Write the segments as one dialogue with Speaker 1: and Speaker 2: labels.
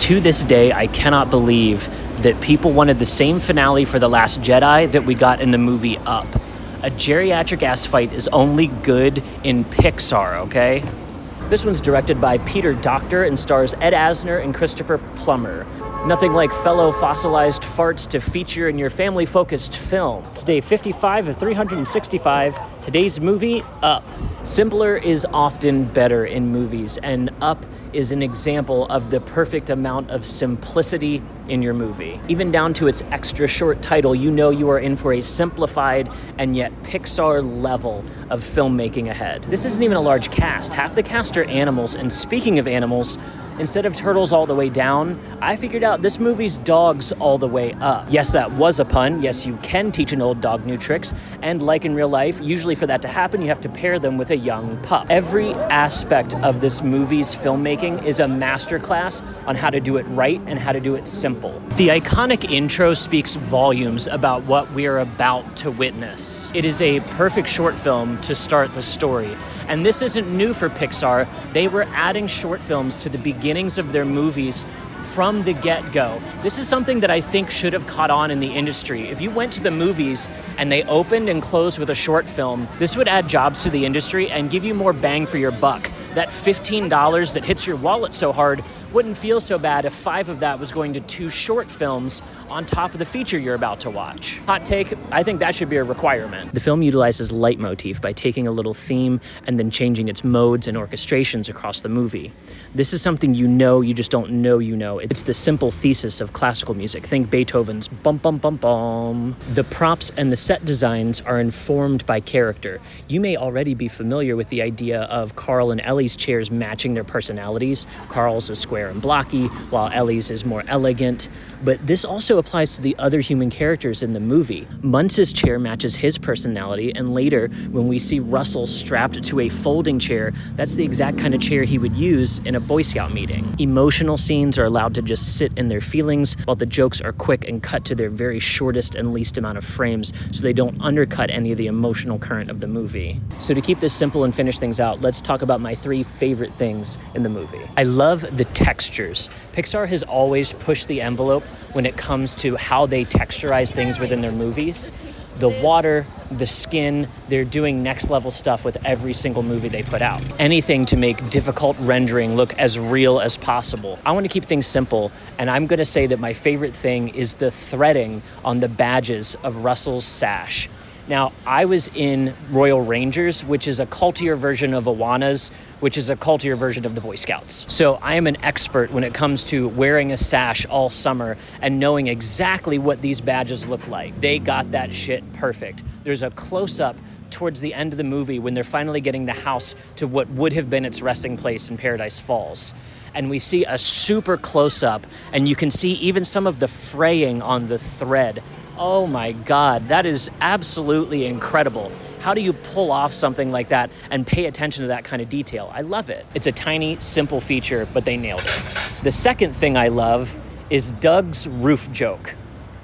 Speaker 1: To this day, I cannot believe that people wanted the same finale for The Last Jedi that we got in the movie Up. A geriatric ass fight is only good in Pixar, okay? This one's directed by Peter Docter and stars Ed Asner and Christopher Plummer. Nothing like fellow fossilized farts to feature in your family-focused film. It's day 55 of 365. Today's movie, Up. Simpler is often better in movies, and Up is an example of the perfect amount of simplicity in your movie. Even down to its extra short title, you know you are in for a simplified and yet Pixar level of filmmaking ahead. This isn't even a large cast. Half the cast are animals, and speaking of animals, instead of turtles all the way down, I figured out this movie's dogs all the way up. Yes, that was a pun. Yes, you can teach an old dog new tricks. And like in real life, usually for that to happen, you have to pair them with a young pup. Every aspect of this movie's filmmaking is a masterclass on how to do it right and how to do it simple. The iconic intro speaks volumes about what we're about to witness. It is a perfect short film to start the story. And this isn't new for Pixar. They were adding short films to the beginnings of their movies from the get-go. This is something that I think should have caught on in the industry. If you went to the movies and they opened and closed with a short film, this would add jobs to the industry and give you more bang for your buck. That $15 that hits your wallet so hard wouldn't feel so bad if 5 of that was going to 2 short films on top of the feature you're about to watch. Hot take, I think that should be a requirement. The film utilizes leitmotif by taking a little theme and then changing its modes and orchestrations across the movie. This is something you know, you just don't know you know. It's the simple thesis of classical music. Think Beethoven's bum bum bum bum. The props and the set designs are informed by character. You may already be familiar with the idea of Carl and Ellie's chairs matching their personalities. Carl's is square and blocky, while Ellie's is more elegant. But this also applies to the other human characters in the movie. Muntz's chair matches his personality, and later, when we see Russell strapped to a folding chair, that's the exact kind of chair he would use in a Boy Scout meeting. Emotional scenes are allowed to just sit in their feelings, while the jokes are quick and cut to their very shortest and least amount of frames, so they don't undercut any of the emotional current of the movie. So to keep this simple and finish things out, let's talk about my 3 favorite things in the movie. I love the textures. Pixar has always pushed the envelope when it comes to how they texturize things within their movies. The water, the skin, they're doing next level stuff with every single movie they put out. Anything to make difficult rendering look as real as possible. I want to keep things simple, and I'm going to say that my favorite thing is the threading on the badges of Russell's sash. Now, I was in Royal Rangers, which is a cultier version of Awanas, which is a cultier version of the Boy Scouts. So I am an expert when it comes to wearing a sash all summer and knowing exactly what these badges look like. They got that shit perfect. There's a close-up towards the end of the movie when they're finally getting the house to what would have been its resting place in Paradise Falls. And we see a super close-up, and you can see even some of the fraying on the thread. Oh my God, that is absolutely incredible. How do you pull off something like that and pay attention to that kind of detail? I love it. It's a tiny, simple feature, but they nailed it. The second thing I love is Doug's roof joke.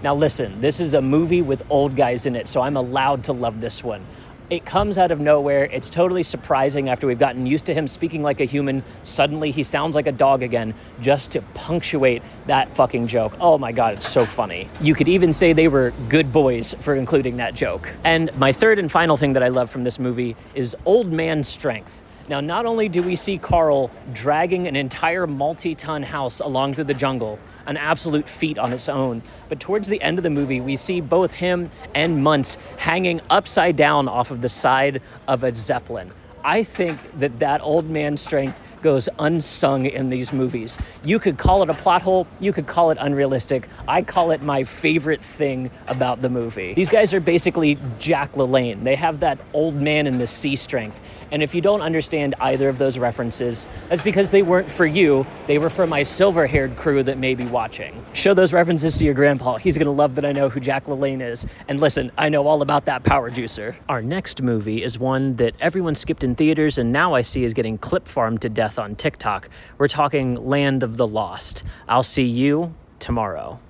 Speaker 1: Now listen, this is a movie with old guys in it, so I'm allowed to love this one. It comes out of nowhere. It's totally surprising after we've gotten used to him speaking like a human. Suddenly he sounds like a dog again, just to punctuate that fucking joke. Oh my God, it's so funny. You could even say they were good boys for including that joke. And my third and final thing that I love from this movie is old man strength. Now, not only do we see Carl dragging an entire multi-ton house along through the jungle, an absolute feat on its own, but towards the end of the movie, we see both him and Muntz hanging upside down off of the side of a Zeppelin. I think that old man strength goes unsung in these movies. You could call it a plot hole, you could call it unrealistic. I call it my favorite thing about the movie. These guys are basically Jack LaLanne. They have that old man in the sea strength. And if you don't understand either of those references, that's because they weren't for you. They were for my silver-haired crew that may be watching. Show those references to your grandpa. He's gonna love that I know who Jack LaLanne is. And listen, I know all about that power juicer. Our next movie is one that everyone skipped in theaters and now I see is getting clip farmed to death on TikTok. We're talking Land of the Lost. I'll see you tomorrow.